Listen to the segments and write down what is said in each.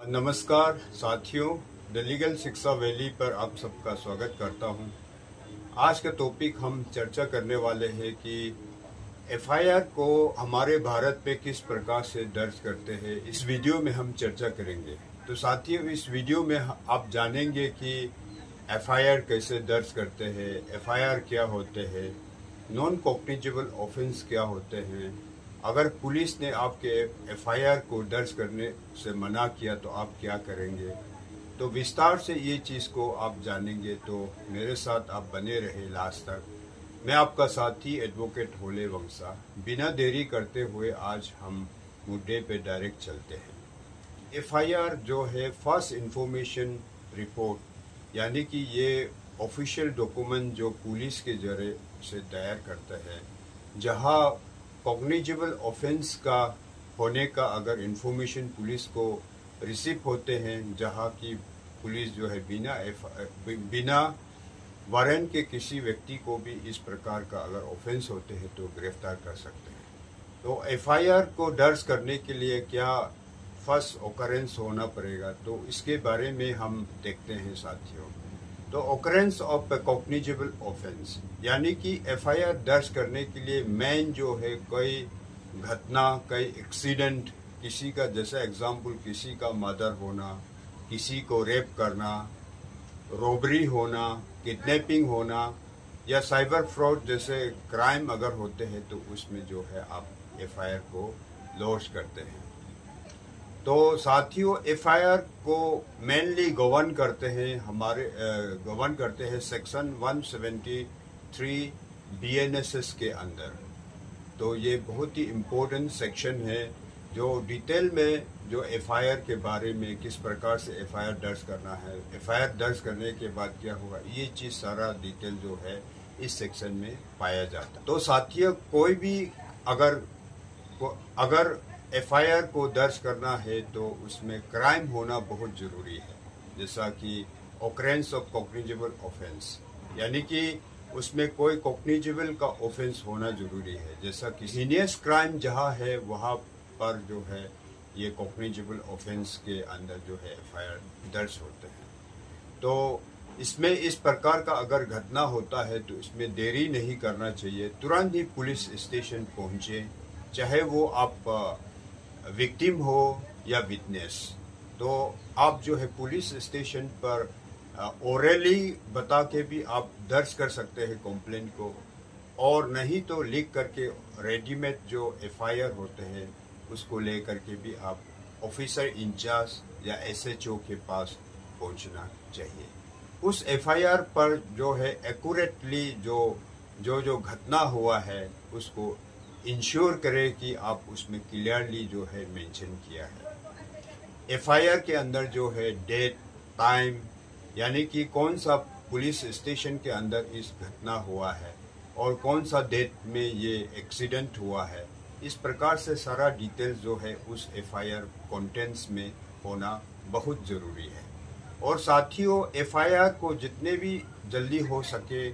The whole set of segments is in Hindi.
नमस्कार साथियों, द लीगल शिक्षा वैली पर आप सबका स्वागत करता हूं। आज का टॉपिक हम चर्चा करने वाले हैं कि एफआईआर को हमारे भारत में किस प्रकार से दर्ज करते हैं। इस वीडियो में हम चर्चा करेंगे। तो साथियों, इस वीडियो में आप जानेंगे कि एफआईआर कैसे दर्ज करते हैं, एफआईआर क्या होते हैं, नॉन कॉग्निजेबल ऑफेंस क्या होते हैं, अगर पुलिस ने आपके एफआईआर को दर्ज करने से मना किया तो आप क्या करेंगे। तो विस्तार से ये चीज़ को आप जानेंगे, तो मेरे साथ आप बने रहे लास्ट तक। मैं आपका साथी एडवोकेट होले वंशा। बिना देरी करते हुए आज हम मुद्दे पे डायरेक्ट चलते हैं। एफआईआर जो है फर्स्ट इंफॉर्मेशन रिपोर्ट, यानी कि ये ऑफिशियल डॉक्यूमेंट जो पुलिस के जरिए से तैयार करता है, जहां कॉग्निजेबल ऑफेंस का होने का अगर इंफॉर्मेशन पुलिस को रिसीव होते हैं, जहां की पुलिस जो है बिना वारंट के किसी व्यक्ति को भी इस प्रकार का अगर ऑफेंस होते हैं तो गिरफ्तार कर सकते हैं। तो एफआईआर को दर्ज करने के लिए क्या फर्स्ट ऑकरेंस होना पड़ेगा, तो इसके बारे में हम देखते हैं साथियों। तो ऑकरेंस ऑफ कॉग्निजेबल ऑफेंस, यानी कि एफआईआर दर्ज करने के लिए मेन जो है कोई घटना, कोई एक्सीडेंट, किसी का जैसा एग्जाम्पल किसी का मर्डर होना, किसी को रेप करना, रॉबरी होना, किडनैपिंग होना या साइबर फ्रॉड जैसे क्राइम अगर होते हैं तो उसमें जो है आप एफआईआर को लॉन्च करते हैं। तो साथियों, एफआईआर को मेनली गवर्न करते हैं सेक्शन 173 बीएनएसएस के अंदर। तो ये बहुत ही इम्पोर्टेंट सेक्शन है जो डिटेल में जो एफआईआर के बारे में किस प्रकार से एफआईआर दर्ज करना है, एफआईआर दर्ज करने के बाद क्या होगा, ये चीज़ सारा डिटेल जो है इस सेक्शन में पाया जाता है। तो साथियों, कोई भी अगर एफआईआर को दर्ज करना है तो उसमें क्राइम होना बहुत ज़रूरी है, जैसा कि ऑकरेंस ऑफ कॉग्निजेबल ऑफेंस, यानी कि उसमें कोई कॉग्निजेबल का ऑफेंस होना जरूरी है। जैसा कि हीनियस क्राइम जहाँ है वहाँ पर जो है ये कॉग्निजेबल ऑफेंस के अंदर जो है एफआईआर दर्ज होते हैं। तो इसमें इस प्रकार का अगर घटना होता है तो इसमें देरी नहीं करना चाहिए, तुरंत ही पुलिस स्टेशन पहुँचे, चाहे वो आप विक्टिम हो या विटनेस। तो आप जो है पुलिस स्टेशन पर ओरली बता के भी आप दर्ज कर सकते हैं कंप्लेंट को, और नहीं तो लिख करके रेडीमेड जो एफआईआर होते हैं उसको ले करके भी आप ऑफिसर इंचार्ज या एसएचओ के पास पहुंचना चाहिए। उस एफआईआर पर जो है एक्यूरेटली जो घटना हुआ है उसको इंश्योर करें कि आप उसमें क्लियरली जो है मेंशन किया है। एफआईआर के अंदर जो है डेट, टाइम, यानी कि कौन सा पुलिस स्टेशन के अंदर इस घटना हुआ है और कौन सा डेट में ये एक्सीडेंट हुआ है, इस प्रकार से सारा डिटेल्स जो है उस एफआईआर कंटेंट्स में होना बहुत ज़रूरी है। और साथियों, एफआईआर को जितने भी जल्दी हो सके,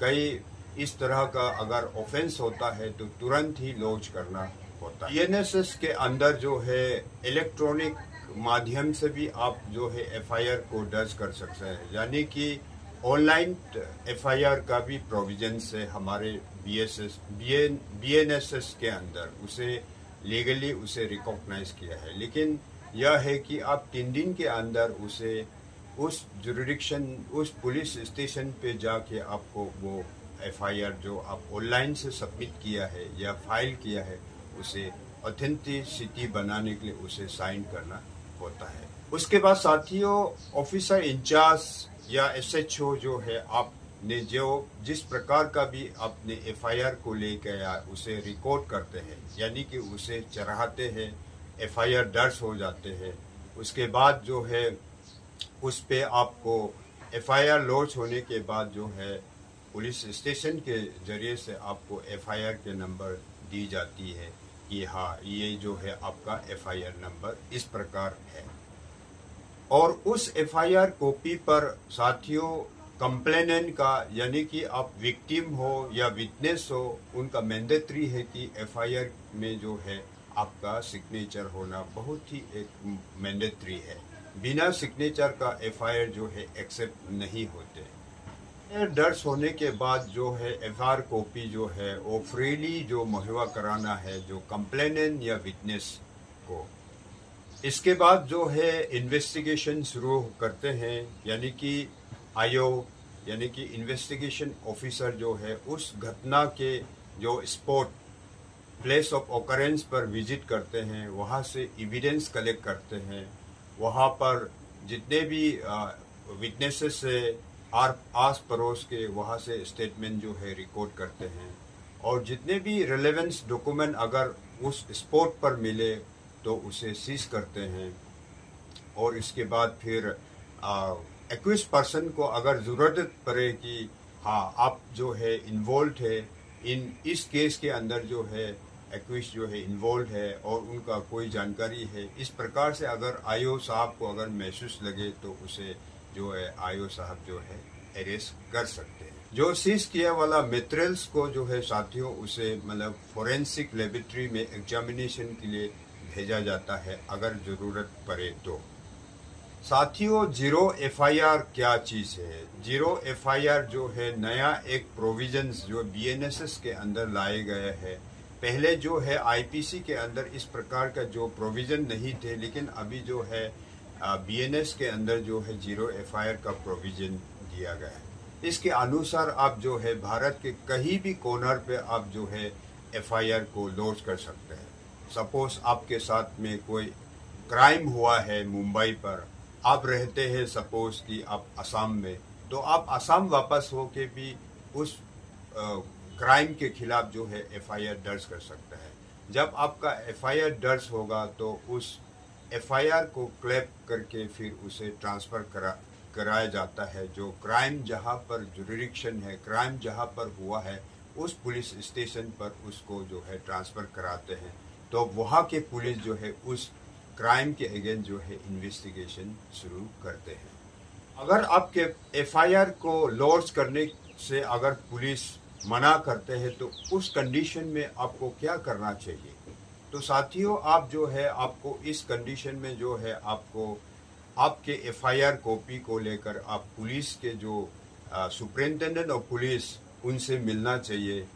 कई इस तरह का अगर ऑफेंस होता है तो तुरंत ही लॉन्च करना होता है। बीएनएसएस के अंदर जो है इलेक्ट्रॉनिक माध्यम से भी आप जो है एफआईआर को दर्ज कर सकते हैं, यानी कि ऑनलाइन एफआईआर का भी प्रोविजंस है हमारे बीएनएसएस के अंदर, उसे लीगली उसे रिकॉग्नाइज किया है। लेकिन यह है कि आप 3 दिन के अंदर उसे उस जुरिडिक्शन, उस पुलिस स्टेशन पे जाके आपको वो एफआईआर जो आप ऑनलाइन से सबमिट किया है या फाइल किया है उसे ऑथेंटिसिटी बनाने के लिए उसे साइन करना होता है। उसके बाद साथियों, ऑफिसर इंचार्ज या एसएचओ जो है आपने जो जिस प्रकार का भी आपने एफआईआर को लेकर आया उसे रिकॉर्ड करते हैं, यानी कि उसे चढ़ाते हैं, एफआईआर दर्ज हो जाते हैं। उसके बाद जो है उस पे आपको एफआईआर लॉन्च होने के बाद जो है पुलिस स्टेशन के जरिए से आपको एफआईआर के नंबर दी जाती है कि हाँ, ये जो है आपका एफआईआर नंबर इस प्रकार है। और उस एफआईआर कॉपी पर साथियों कंप्लेनेंट का, यानी कि आप विक्टिम हो या विटनेस हो, उनका मैंडेटरी है कि एफआईआर में जो है आपका सिग्नेचर होना बहुत ही एक मैंडेटरी है। बिना सिग्नेचर का एफआईआर जो है एक्सेप्ट नहीं होते। दर्ज होने के बाद जो है एफआईआर कॉपी जो है वो फ्रीली जो मुहैया कराना है जो कंप्लेनेंट या विटनेस को। इसके बाद जो है इन्वेस्टिगेशन शुरू करते हैं, यानी कि आईओ यानी कि इन्वेस्टिगेशन ऑफिसर जो है उस घटना के जो स्पॉट प्लेस ऑफ ऑकरेंस पर विजिट करते हैं, वहाँ से एविडेंस कलेक्ट करते हैं, वहाँ पर जितने भी विटनेसेस से आस पड़ोस के वहाँ से स्टेटमेंट जो है रिकॉर्ड करते हैं, और जितने भी रिलेवेंस डॉक्यूमेंट अगर उस स्पॉट पर मिले तो उसे सीज करते हैं। और इसके बाद फिर एक्यूज पर्सन को अगर ज़रूरत पड़े कि हाँ आप जो है इन्वॉल्व है इस केस के अंदर जो है एक्यूज जो है इन्वॉल्व है और उनका कोई जानकारी है, इस प्रकार से अगर आईओ साहब को अगर महसूस लगे तो उसे जो है आईओ साहब जो है अरेस्ट कर सकते हैं। जो सीज किया वाला मटेरियल्स को जो है साथियों उसे मतलब फोरेंसिक लेबोरेटरी में एग्जामिनेशन के लिए भेजा जाता है अगर ज़रूरत पड़े तो। साथियों, जीरो एफआईआर क्या चीज़ है? जीरो एफआईआर जो है नया एक प्रोविजंस जो बीएनएसएस के अंदर लाए गए हैं। पहले जो है आईपीसी के अंदर इस प्रकार का जो प्रोविजन नहीं थे, लेकिन अभी जो है बीएनएस के अंदर जो है जीरो एफआईआर का प्रोविजन दिया गया है। इसके अनुसार आप जो है भारत के कहीं भी कॉर्नर पे आप जो है एफआईआर को लॉन्च कर सकते हैं। सपोज आपके साथ में कोई क्राइम हुआ है मुंबई पर, आप रहते हैं सपोज कि आप असम में, तो आप असम वापस हो के भी उस क्राइम के खिलाफ जो है एफआईआर दर्ज कर सकते हैं। जब आपका एफआईआर दर्ज होगा तो उस एफआईआर को क्लैप करके फिर उसे ट्रांसफ़र कराया जाता है। जो क्राइम जहां पर जुरिडिक्शन है, क्राइम जहां पर हुआ है, उस पुलिस स्टेशन पर उसको जो है ट्रांसफ़र कराते हैं। तो वहाँ के पुलिस जो है उस क्राइम के अगेंस्ट जो है इन्वेस्टिगेशन शुरू करते हैं। अगर आपके एफआईआर को लॉन्च करने से अगर पुलिस मना करते हैं तो उस कंडीशन में आपको क्या करना चाहिए? तो साथियों, आप जो है आपको इस कंडीशन में जो है आपको आपके एफआईआर कॉपी को लेकर आप पुलिस के जो सुपरिटेंडेंट ऑफ पुलिस उनसे मिलना चाहिए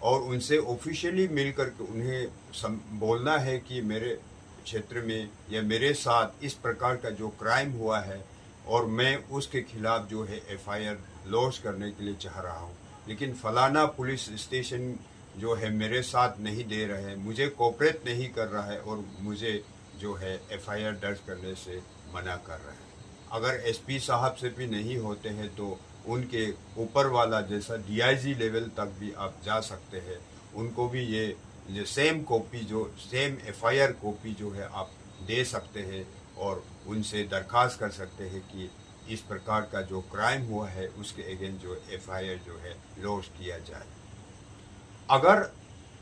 और उनसे ऑफिशियली मिलकर के उन्हें बोलना है कि मेरे क्षेत्र में या मेरे साथ इस प्रकार का जो क्राइम हुआ है और मैं उसके खिलाफ जो है एफआईआर लॉन्च करने के लिए चाह रहा हूँ, लेकिन फलाना पुलिस स्टेशन जो है मेरे साथ नहीं दे रहे हैं, मुझे कोऑपरेट नहीं कर रहा है और मुझे जो है एफआईआर दर्ज करने से मना कर रहा है। अगर एसपी साहब से भी नहीं होते हैं तो उनके ऊपर वाला जैसा डीआईजी लेवल तक भी आप जा सकते हैं, उनको भी ये सेम कॉपी जो सेम एफआईआर कॉपी जो है आप दे सकते हैं और उनसे दरख्वास्त कर सकते हैं कि इस प्रकार का जो क्राइम हुआ है उसके अगेंस्ट जो एफआईआर जो है लॉन्च किया जाए। अगर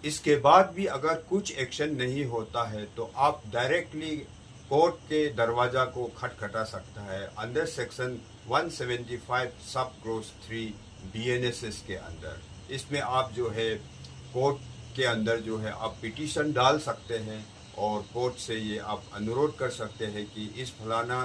इसके बाद भी अगर कुछ एक्शन नहीं होता है तो आप डायरेक्टली कोर्ट के दरवाजा को खटखटा सकता है अंडर सेक्शन 175 सब क्लोज 3 बीएनएसएस के अंदर। इसमें आप जो है कोर्ट के अंदर जो है आप पिटीशन डाल सकते हैं और कोर्ट से ये आप अनुरोध कर सकते हैं कि इस फलाना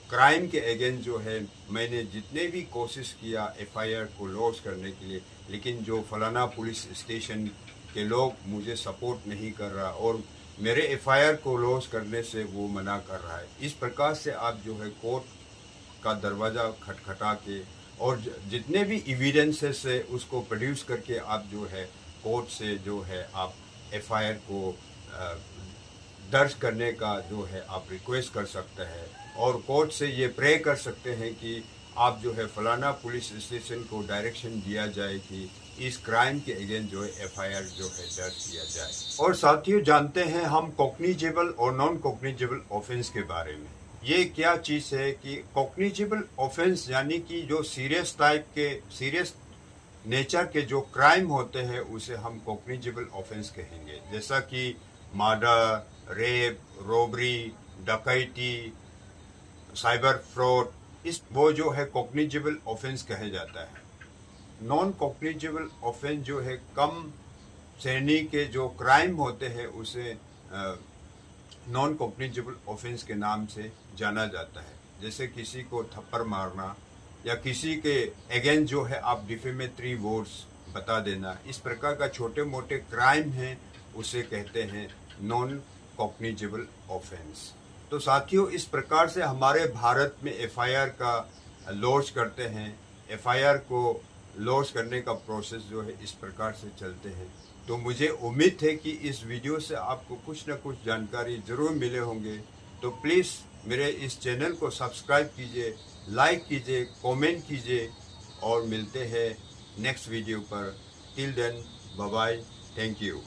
क्राइम के अगेंस्ट जो है मैंने जितने भी कोशिश किया एफआईआर को लॉन्च करने के लिए, लेकिन जो फलाना पुलिस स्टेशन के लोग मुझे सपोर्ट नहीं कर रहा और मेरे एफआईआर को लॉन्च करने से वो मना कर रहा है। इस प्रकार से आप जो है कोर्ट का दरवाज़ा खटखटा के और जितने भी एविडेंसेस है उसको प्रोड्यूस करके आप जो है कोर्ट से जो है आप एफआईआर को दर्ज करने का जो है आप रिक्वेस्ट कर सकते हैं और कोर्ट से ये प्रे कर सकते हैं कि आप जो है फलाना पुलिस स्टेशन को डायरेक्शन दिया जाए कि इस क्राइम के अगेंस्ट जो है एफआईआर जो है दर्ज किया जाए। और साथियों, जानते हैं हम कॉग्निजेबल और नॉन कॉग्निजेबल ऑफेंस के बारे में। ये क्या चीज़ है कि कॉग्निजेबल ऑफेंस यानी कि जो सीरियस नेचर के जो क्राइम होते हैं उसे हम कॉग्निजेबल ऑफेंस कहेंगे, जैसा कि मर्डर, रेप, रॉबरी, डकैती, साइबर फ्रॉड, वो जो है कॉग्निजेबल ऑफेंस कहे जाता है। नॉन कॉग्निजेबल ऑफेंस जो है कम श्रेणी के जो क्राइम होते हैं उसे नॉन कॉग्निजेबल ऑफेंस के नाम से जाना जाता है। जैसे किसी को थप्पड़ मारना या किसी के अगेंस्ट जो है आप डिफेमेटरी वर्ड्स बता देना, इस प्रकार का छोटे मोटे क्राइम हैं, उसे कहते हैं नॉन कॉग्निजेबल ऑफेंस। तो साथियों, इस प्रकार से हमारे भारत में एफआईआर का लॉन्च करते हैं। एफआईआर को लॉन्च करने का प्रोसेस जो है इस प्रकार से चलते हैं। तो मुझे उम्मीद है कि इस वीडियो से आपको कुछ न कुछ जानकारी ज़रूर मिले होंगे। तो प्लीज़ मेरे इस चैनल को सब्सक्राइब कीजिए, लाइक कीजिए, कमेंट कीजिए और मिलते हैं नेक्स्ट वीडियो पर। Till then, bye bye, thank you.